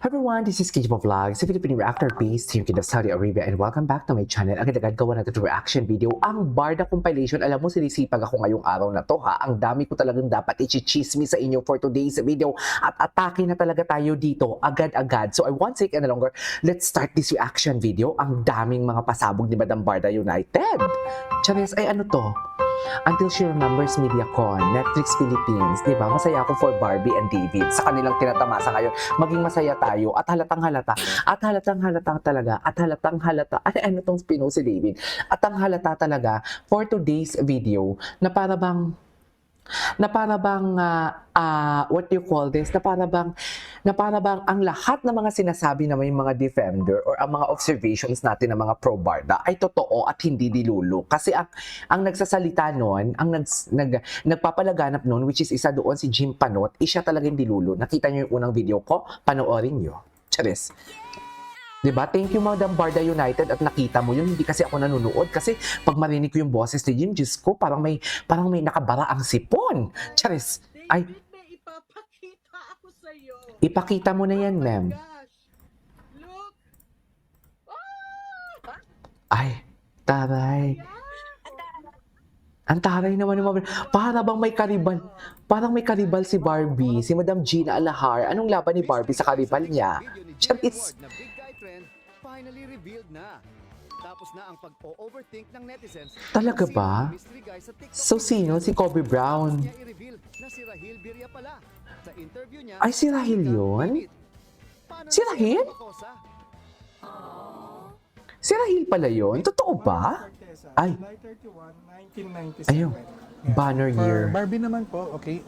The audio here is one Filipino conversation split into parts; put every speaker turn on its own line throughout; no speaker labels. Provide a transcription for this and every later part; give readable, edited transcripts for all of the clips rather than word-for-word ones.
Everyone, this is Kijimo Vlogs, a Filipino reactor based here in Saudi Arabia, and welcome back to my channel. Agad-agad gawa natin yung reaction video, ang Barda compilation. Alam mo, sinisipag ako ngayong araw na to ha. Ang dami ko talagang dapat i-chismis sa inyo for today's video at atake na talaga tayo dito agad-agad. So I won't take any longer. Let's start this reaction video. Ang daming mga pasabog ni Madam Barda United. Charis, ay ano to? Until She Remembers MediaCon, Netflix Philippines, di ba? Masaya ako for Barbie and David sa kanilang tinatamasa ngayon. Maging masaya tayo at halatang halata talaga ano tong spino si David at ang halata talaga for today's video na para bang what do you call this? Na para bang ang lahat ng mga sinasabi na may mga defender or ang mga observations natin ng mga pro-Barda ay totoo at hindi dilulo. Kasi ang nagsasalita noon, ang nagpapalaganap noon, which is isa doon si Jim Panot, siya talaga yung dilulo. Nakita niyo yung unang video ko? Panoorin niyo. Charis. Diba? Thank you, Madam Barda United, at nakita mo yun. Hindi kasi ako nanonood kasi pag marinig ko yung boses ni Jim, Diyos ko, parang may nakabara ang sipon. Charis. Ay.
May ipapakita ako sa'yo.
Ipakita mo na yan, ma'am.
Look.
Ay, taray. Ang taray naman naman. Para bang may karibal. Parang may karibal si Barbie, si Madam Gina Alahar. Anong laban ni Barbie sa karibal niya? Charis.
Finally revealed na. Tapos na ang pag-overthink ng netizens.
Talaga ba? So sino? Si Kobe Brown.
Niya i-reveal na si Rahil Birria pala. Sa interview niya,
Ay, si Rahil yun? Si Rahil? Si Rahil pala yun? Totoo ba? Ay.
July 31, 1997.
Ayun. Banner
For
year.
Barbie naman po, okay,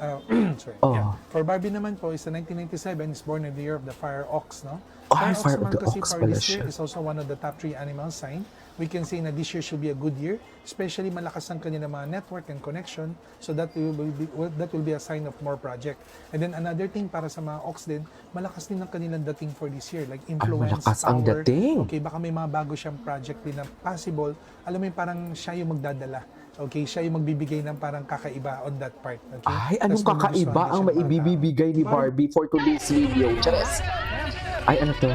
sorry.
Oh.
Yeah. For Barbie naman po, is 1997, is born in the year of the fire ox, no?
Ay, fire of
naman
the
kasi
ox
for
pala
this
siya.
year is also one of the top 3 animal sign. We can say na this year should be a good year, especially malakas ang kanilang mga network and connection, so that will be a sign of more project. And then another thing para sa mga ox din, malakas din ang kanilang dating for this year, like influence,
malakas ang
power.
dating.
Okay, baka may mga bago siyang project din na possible. Alam mo yung parang siya yung magdadala. Okay, siya yung magbibigay ng parang kakaiba on that part. Okay?
Ay, anong
Tas
kakaiba ang
magugustuhan din siya ng mga
maibibigay ni Barbie for today's video? Charis. Ay, ano to?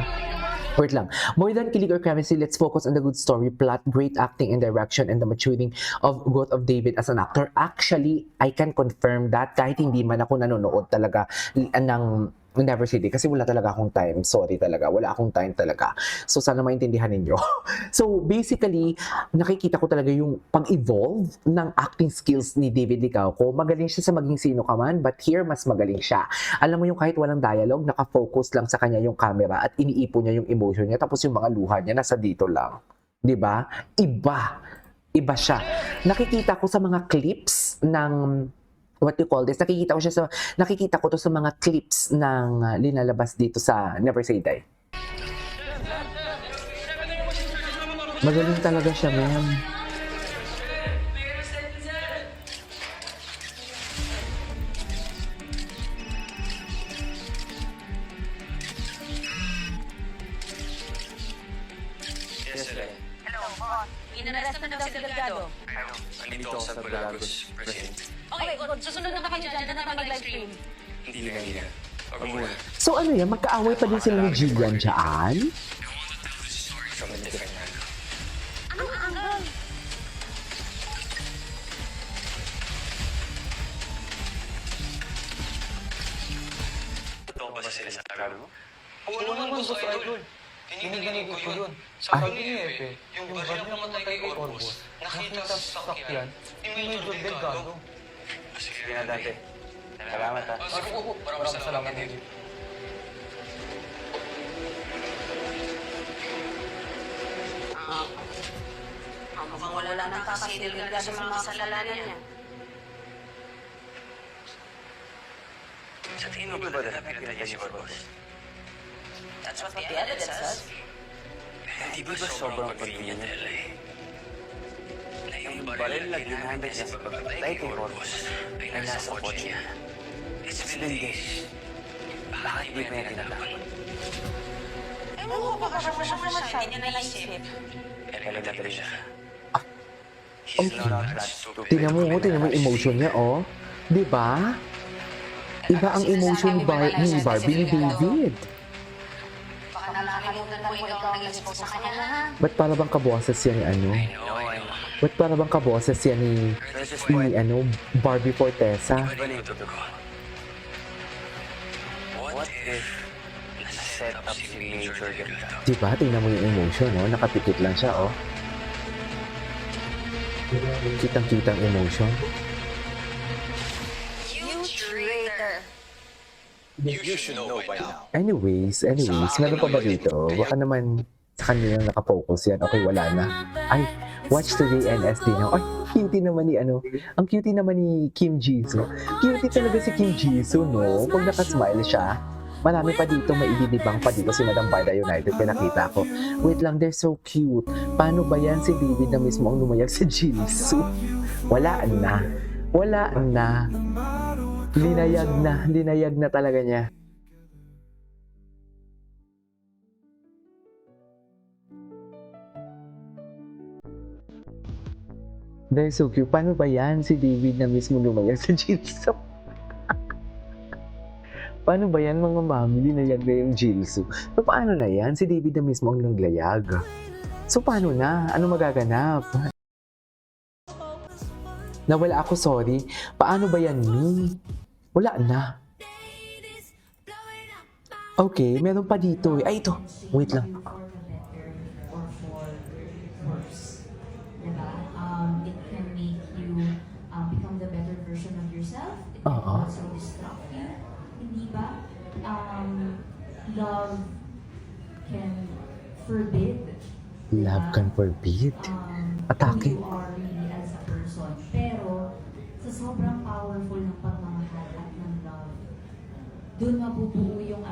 Wait lang. More than kilig or chemistry, let's focus on the good story, plot, great acting and direction, and the maturing of growth of David as an actor. Actually, I can confirm that kahit hindi man ako nanonood talaga ng Never City kasi wala talaga akong time. Sorry talaga. Wala akong time talaga. So, sana maintindihan ninyo. So, basically, nakikita ko talaga yung pag-evolve ng acting skills ni David Licauco. Magaling siya sa maging sino ka man, but here, mas magaling siya. Alam mo yung kahit walang dialogue, nakafocus lang sa kanya yung camera at iniipo niya yung emotion niya, tapos yung mga luha niya nasa dito lang. 'Di ba? Iba siya. Nakikita ko sa mga clips ng what you call this, nakikita ko to sa mga clips ng linalabas dito sa Never Say Die. Magaling talaga siya, ma'am.
Hello, boss. Inaresto na daw si Delgado.
Nandito ako sa Balagos, President.
Okay, good. Susunod na kayo dyan. Dyan na tayo mag-livestream.
Hindi na kanina. Huwag muna.
So ano yan, magkaaway pa din sila ni Jillian dyan?
From a different angle.
Ano ang angle?
Totoo ba sa sinasabi mo?
Oo naman, gusto ko idol. Tiniginig ko yun. Sabi ni Epe, yung baril na pumatay kay Orbos, nakita sa sasakyan ni Major Delgado.
Sige na dati. Salamat ha.
Sige po, maraming salamat din.
Mukhang wala nang kasi Delgado sa mga kasalanan niya.
Sa tingin mo ba na pinatay niya si Orbos?
That's what the evidence says.
Hindi ba sobrang convenient na LA? Na yung baril na ginamit niya sa pagpatay kay Orbos ay nasa kotse niya. It's been days. Bakit hindi pa niya tinatapon?
Ewan ko, baka siya masyadong hindi niya naisip.
Kaya nagdadali siya. He's not that stupid.
Tingnan mo yung emotion niya, oh. Di ba? Iba ang emotion ni Barbie ni David.
Baka nakalimutan mo ikaw ang nag-expose sa kanya na ha.
Ba't para bang kaboses yan ni ano?
I know.
Ba't para bang kaboses yan ni Barbie Fortesa?
Iba na yung tuto ko. What if nasa-set up si Major Delgado?
Di ba? Tingnan mo yung emotion, oh. Nakapikit lang siya, oh. Kitang-kitang emotion.
You traitor.
You should know by now.
Anyways, meron pa ba dito? Baka naman sa kanila nakapokus yan. Okay, wala na. Ay, watch today NSD now. Ay, cutie naman ni ang cutie naman ni Kim Jisoo. Cutie talaga si Kim Jisoo, no? Pag nakasmile siya, marami pa dito, may ibibibang pa dito si Madam Barda United. Pinakita ko. Wait lang, they're so cute. Paano ba yan si David na mismo ang lumayag sa Jisoo? Wala na. Linayag na talaga niya. They're so cute. Paano ba yan si David na mismo lumayag sa Jisoo? Paano ba yan mga mami? Linayag na yung Jisoo. So paano na yan? Si David na mismo ang naglayag. So paano na? Ano magaganap? Nawala ako, sorry. Paano ba yan, Mi? Wala na. Okay, meron pa dito. Ay, ito. Wait lang.
Diba? It can make you become the better version of yourself. It can
Oo.
also disrupt you. Hindi ba? Love can forbid.
Love can forbid. Atake.
Who you are really as a person. Pero, sa sobrang powerful ng pagmamahal at ng love, doon mabubuo yung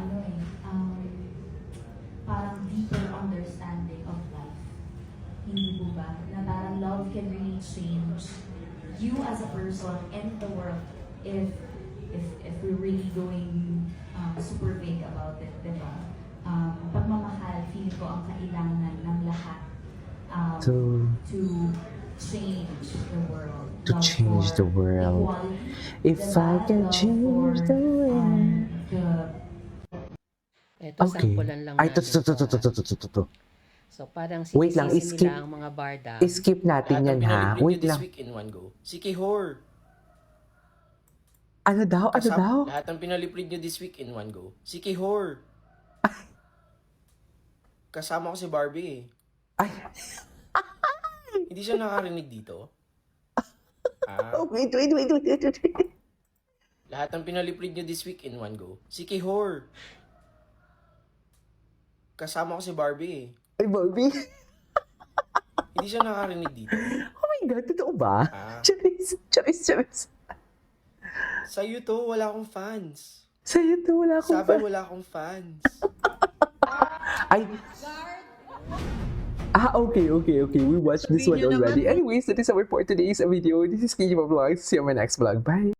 parang deeper understanding of life. Hindi po ba? Na parang love can really change you as a person and the world if we're really going super big about it, diba? Pagmamahal, feeling ko ang kailangan ng lahat
To
change the world.
To
Love
change
for
the world.
equality,
If
diba?
I can
Love
change
for,
the world.
Ito,
Okay.
sampulan lang
Ay,
natin.
to.
So, parang
Wait lang,
sinisisi
skip.
nila ang mga barda.
I-skip natin yan, ha? Wait lang.
Week in one go. Si Kihor.
Ano daw?
Lahat ng pinaliprid nyo this week in one go. Si Kihor. Kasama ko si Barbie eh.
Ay,
Hindi siya nakarinig dito.
wait.
Lahat ng pinaliprid nyo this week in one go. Si Kihor. Kasama ko si Barbie eh.
Ay, Barbie.
Hindi siya nakarinig dito.
Oh my God, totoo ba?
Ah.
Charis.
Sa'yo to, wala akong fans.
Sa'yo to, wala akong
Sabi, wala akong fans.
Ay. Okay. We watched this one
Sabihin niyo
already.
naman.
Anyways, that is our for today's video. This is KJ Vlogs. See you on my next vlog. Bye.